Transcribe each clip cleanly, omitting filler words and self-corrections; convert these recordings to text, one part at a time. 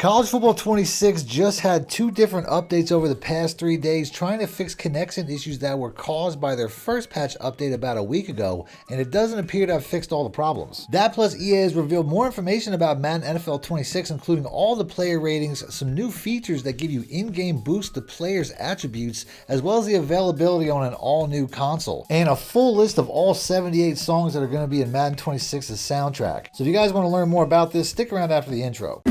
College Football 26 just had two different updates over the past 3 days trying to fix connection issues that were caused by their first patch update about a week ago, and it doesn't appear to have fixed all the problems. That plus EA has revealed more information about Madden NFL 26, including all the player ratings, some new features that give you in-game boost to players' attributes, as well as the availability on an all-new console, and a full list of all 78 songs that are going to be in Madden 26's soundtrack. So if you guys want to learn more about this, stick around after the intro.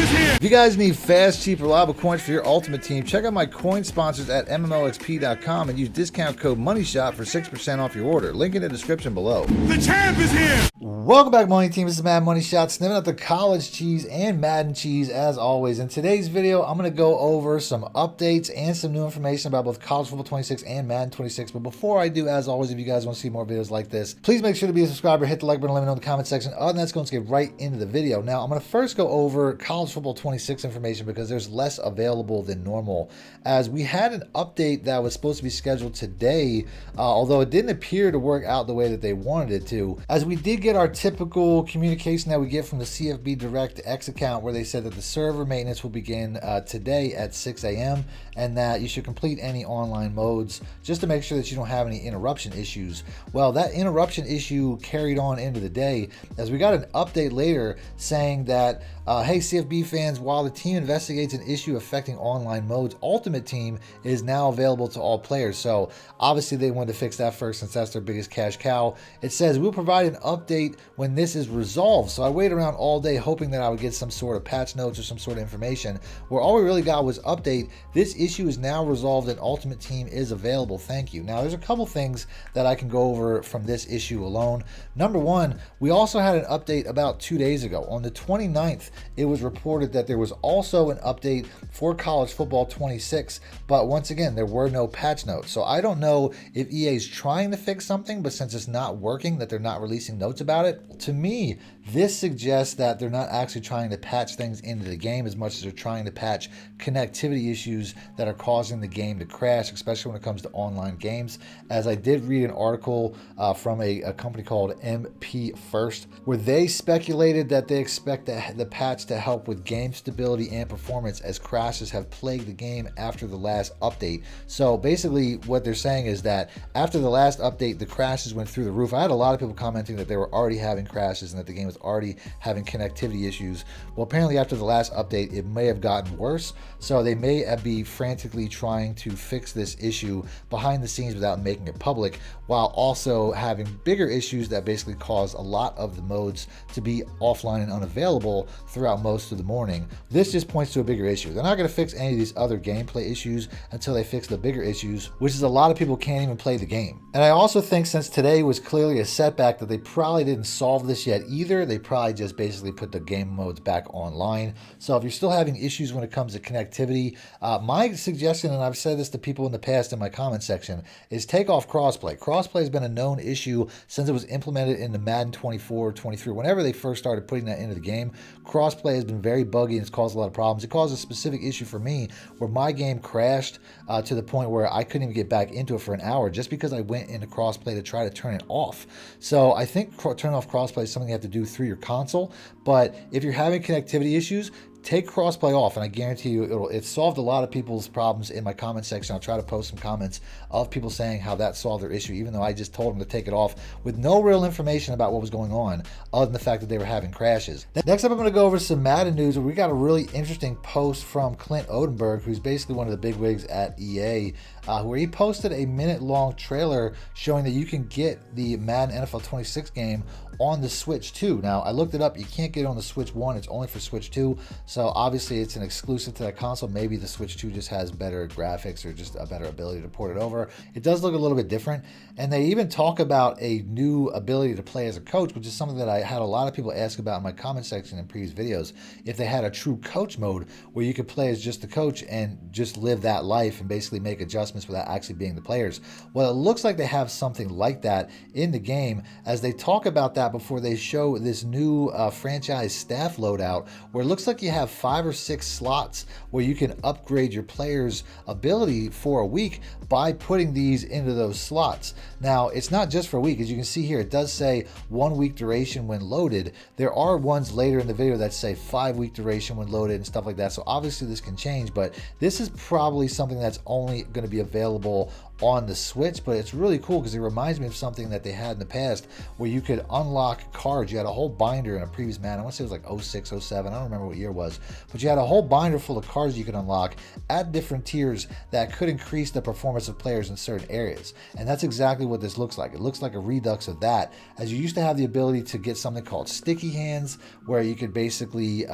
If you guys need fast, cheap, reliable coins for your ultimate team, check out my coin sponsors at MMOXP.com and use discount code MONEYSHOT for 6% off your order. Link in the description below. The champ is here! Welcome back, Money Team. This is Madden Money Shot, sniffing out the college cheese and Madden cheese as always. In today's video, I'm going to go over some updates and some new information about both College Football 26 and Madden 26. But before I do, as always, if you guys want to see more videos like this, please make sure to be a subscriber, hit the like button, let me know in the comment section. Other than that, let's get right into the video. Now, I'm going to first go over College Football 26 information because there's less available than normal, as we had an update that was supposed to be scheduled today, although it didn't appear to work out the way that they wanted it to, as we did get our typical communication that we get from the CFB Direct X account where they said that the server maintenance will begin today at 6 a.m. and that you should complete any online modes just to make sure that you don't have any interruption issues. Well, that interruption issue carried on into the day, as we got an update later saying that hey, CFB fans, while the team investigates an issue affecting online modes, Ultimate Team is now available to all players. So obviously they wanted to fix that first since that's their biggest cash cow. It says we'll provide an update when this is resolved. So I waited around all day hoping that I would get some sort of patch notes or some sort of information, where all we really got was update. This issue is now resolved and Ultimate Team is available. Thank you. Now there's a couple things that I can go over from this issue alone. Number one, we also had an update about 2 days ago. On the 29th, it was reported that there was also an update for College Football 26, but once again, there were no patch notes. So I don't know if EA is trying to fix something, but since it's not working, that they're not releasing notes about it. To me, this suggests that they're not actually trying to patch things into the game as much as they're trying to patch connectivity issues that are causing the game to crash, especially when it comes to online games. As I did read an article from a company called MP First, where they speculated that they expect the patch to help with game stability and performance, as crashes have plagued the game after the last update. So basically what they're saying is that after the last update, the crashes went through the roof. I had a lot of people commenting that they were already having crashes and that the game was already having connectivity issues. Well, apparently after the last update, it may have gotten worse. So they may be frantically trying to fix this issue behind the scenes without making it public, while also having bigger issues that basically cause a lot of the modes to be offline and unavailable throughout most of the morning. This just points to a bigger issue. They're not going to fix any of these other gameplay issues until they fix the bigger issues, which is a lot of people can't even play the game. And I also think since today was clearly a setback, that they probably didn't solve this yet either. They probably just basically put the game modes back online. So if you're still having issues when it comes to connectivity, my suggestion, and I've said this to people in the past in my comment section, is take off crossplay. Crossplay has been a known issue since it was implemented in the Madden 24, 23, whenever they first started putting that into the game. Crossplay has been very buggy and it's caused a lot of problems. It caused a specific issue for me where my game crashed to the point where I couldn't even get back into it for an hour just because I went into crossplay to try to turn it off. So I think turning off crossplay is something you have to do through your console, but if you're having connectivity issues, take crossplay off, and I guarantee you it solved a lot of people's problems in my comment section. I'll try to post some comments of people saying how that solved their issue, even though I just told them to take it off with no real information about what was going on other than the fact that they were having crashes. Next up, I'm going to go over some Madden news, where we got a really interesting post from Clint Odenberg, who's basically one of the bigwigs at EA, where he posted a minute-long trailer showing that you can get the Madden NFL 26 game on the Switch 2. Now, I looked it up. You can't get it on the Switch 1. It's only for Switch 2. So obviously it's an exclusive to that console. Maybe the Switch 2 just has better graphics or just a better ability to port it over. It does look a little bit different. And they even talk about a new ability to play as a coach, which is something that I had a lot of people ask about in my comment section in previous videos. If they had a true coach mode where you could play as just the coach and just live that life and basically make adjustments without actually being the players. Well, it looks like they have something like that in the game, as they talk about that recap before they show this new franchise staff loadout, where it looks like you have 5 or 6 slots where you can upgrade your player's ability for a week by putting these into those slots. Now, it's not just for a week. As you can see here, it does say 1 week duration when loaded. There are ones later in the video that say 5 week duration when loaded and stuff like that. So obviously this can change, but this is probably something that's only going to be available on the Switch. But it's really cool because it reminds me of something that they had in the past where you could unlock cards. You had a whole binder in a previous Madden. I want to say it was like 06, 07. I don't remember what year it was, but you had a whole binder full of cards you could unlock at different tiers that could increase the performance of players in certain areas. And that's exactly what this looks like. It looks like a redux of that, as you used to have the ability to get something called sticky hands, where you could basically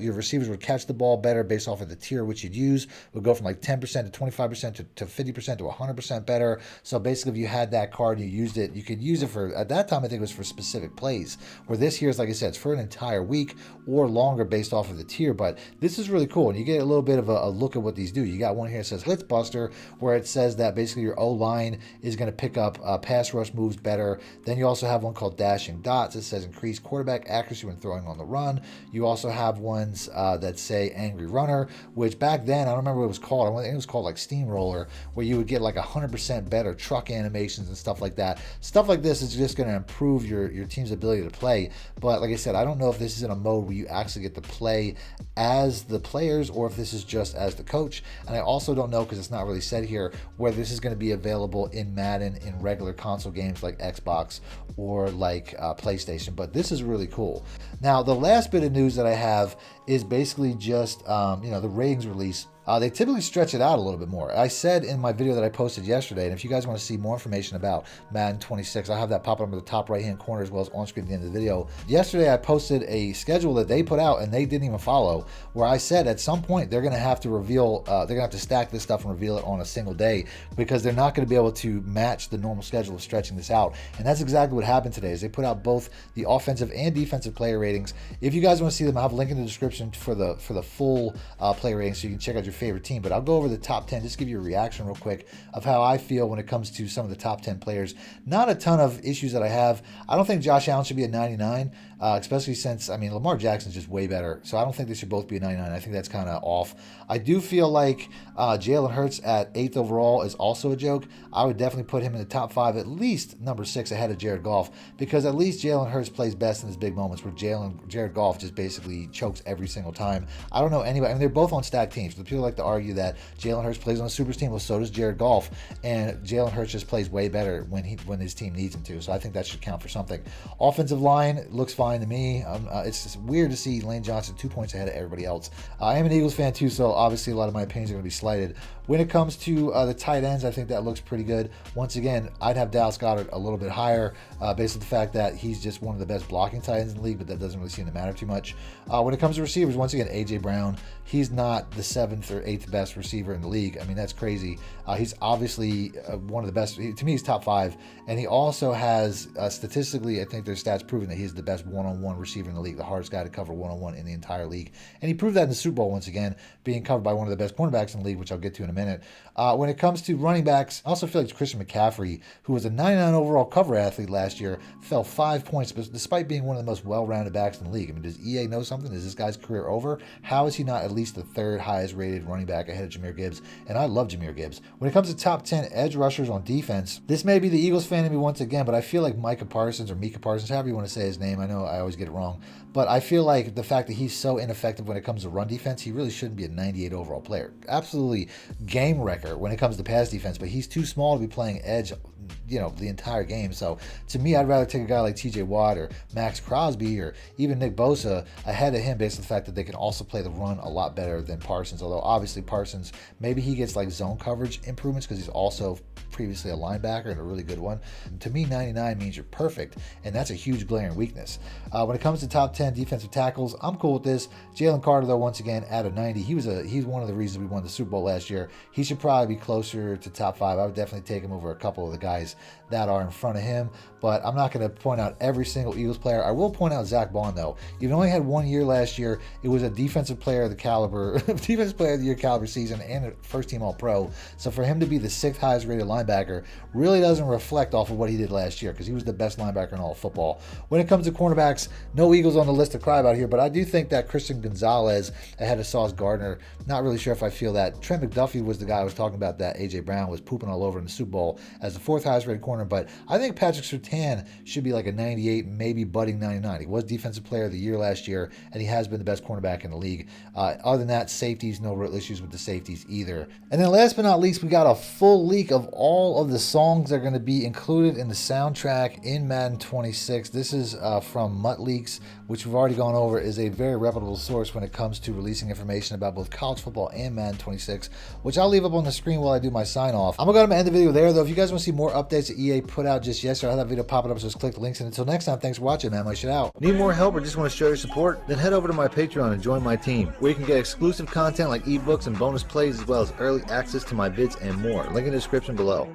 your receivers would catch the ball better based off of the tier which you'd use. It would go from like 10% to 25% to 50% to 100% better. So basically, if you had that card and you used it, you could use it for, at that time I think it was for specific plays, where this here is, like I said, it's for an entire week or longer based off of the tier. But this is really cool, and you get a little bit of a look at what these do. You got one here that says Blitzbuster, where it says that basically your O-line is going to pick up pass rush moves better. Then you also have one called Dashing Dots. It says increase quarterback accuracy when throwing on the run. You also have ones that say Angry Runner, which back then, I don't remember what it was called. I think it was called like Steamroller, where you would get like 100% better truck animations and stuff like that. Stuff like this is just going to improve your team's ability to play. But like I said, I don't know if this is in a mode where you actually get to play as the players or if this is just as the coach. And I also don't know, because it's not really said here, whether this is going to be available in Madden in regular console games like Xbox or like PlayStation. But this is really cool. Now, the last bit of news that I have is basically just the ratings release. They typically stretch it out a little bit more. I said in my video that I posted yesterday, and if you guys want to see more information about Madden 26, I have that pop up in the top right-hand corner as well as on screen at the end of the video. Yesterday, I posted a schedule that they put out, and they didn't even follow, where I said at some point they're going to have to reveal, they're going to have to stack this stuff and reveal it on a single day, because they're not going to be able to match the normal schedule of stretching this out. And that's exactly what happened today, is they put out both the offensive and defensive player ratings. If you guys want to see them, I have a link in the description for the full player ratings, so you can check out your favorite team. But I'll go over the top 10, just give you a reaction real quick of how I feel when it comes to some of the top 10 players. Not a ton of issues that I have. I don't think Josh Allen should be a 99, especially since, I mean, Lamar Jackson's just way better. So I don't think they should both be a 99. I think that's kind of off. I do feel like Jalen Hurts at 8th overall is also a joke. I would definitely put him in the top 5, at least number 6 ahead of Jared Goff, because at least Jalen Hurts plays best in his big moments, where Jared Goff just basically chokes every single time. I don't know anybody. I mean, they're both on stacked teams. The people like to argue that Jalen Hurts plays on a super team. Well, so does Jared Goff, and Jalen Hurts just plays way better when his team needs him to. So I think that should count for something. Offensive line looks fine to me. It's just weird to see Lane Johnson 2 points ahead of everybody else. I am an Eagles fan too, so obviously a lot of my opinions are going to be slighted. When it comes to the tight ends, I think that looks pretty good. Once again, I'd have Dallas Goedert a little bit higher, based on the fact that he's just one of the best blocking tight ends in the league, but that doesn't really seem to matter too much. When it comes to receivers, once again, A.J. Brown, he's not the 7th or 8th best receiver in the league. I mean, that's crazy. He's obviously one of the best. To me, he's top 5. And he also has, statistically, I think there's stats proving that he's the best one-on-one receiver in the league, the hardest guy to cover one-on-one in the entire league. And he proved that in the Super Bowl once again, being covered by one of the best cornerbacks in the league, which I'll get to in a minute. When it comes to running backs, I also feel like Christian McCaffrey, who was a 99 overall cover athlete last year, fell 5 points, despite being one of the most well-rounded backs in the league. I mean, does EA know something? Is this guy's career over? How is he not at least the 3rd highest rated running back ahead of Jahmyr Gibbs? And I love Jahmyr Gibbs. When it comes to top 10 edge rushers on defense, this may be the Eagles fan in me once again, but I feel like Micah Parsons, or Micah Parsons, however you want to say his name, I know I always get it wrong, but I feel like the fact that he's so ineffective when it comes to run defense, he really shouldn't be a 98 overall player. Absolutely game wrecker when it comes to pass defense, but he's too small to be playing edge, the entire game. So to me, I'd rather take a guy like TJ Watt or Max Crosby or even Nick Bosa ahead of him, based on the fact that they can also play the run a lot better than Parsons. Although obviously Parsons, maybe he gets like zone coverage improvements because he's also previously a linebacker and a really good one. And to me, 99 means you're perfect, and that's a huge glaring weakness. When it comes to top 10 defensive tackles, I'm cool with this. Jalen Carter, though, once again, out of 90, he's one of the reasons we won the Super Bowl last year. He should probably be closer to top 5. I would definitely take him over a couple of the guys that are in front of him, but I'm not going to point out every single Eagles player. I will point out Zach Bond, though. Even though he had 1 year last year, it was a defensive player of the caliber, defensive player of the year caliber season, and a first-team All-Pro. So for him to be the 6th highest rated linebacker really doesn't reflect off of what he did last year, because he was the best linebacker in all of football. When it comes to cornerbacks, no Eagles on the list to cry about here, but I do think that Christian Gonzalez ahead of Sauce Gardner. Not really sure if I feel that. Trent McDuffie was the guy I was talking about that A.J. Brown was pooping all over in the Super Bowl as the 4th highest rated corner, but I think Patrick Surtain should be like a 98, maybe budding 99. He was Defensive Player of the Year last year, and he has been the best cornerback in the league. Other than that, safeties, no real issues with the safeties either. And then last but not least, we got a full leak of all of the songs that are going to be included in the soundtrack in Madden 26. This is from Mutt Leaks, which we've already gone over, is a very reputable source when it comes to releasing information about both college football and Madden 26, which I'll leave up on the screen while I do my sign off. I'm going to end the video there, though. If you guys want to see more updates that EA put out just yesterday, I'll have that video popping up, so just click the links. And until next time, thanks for watching, man. My shit out. Need more help or just want to show your support? Then head over to my Patreon and join my team, where you can get exclusive content like ebooks and bonus plays, as well as early access to my vids and more. Link in the description below.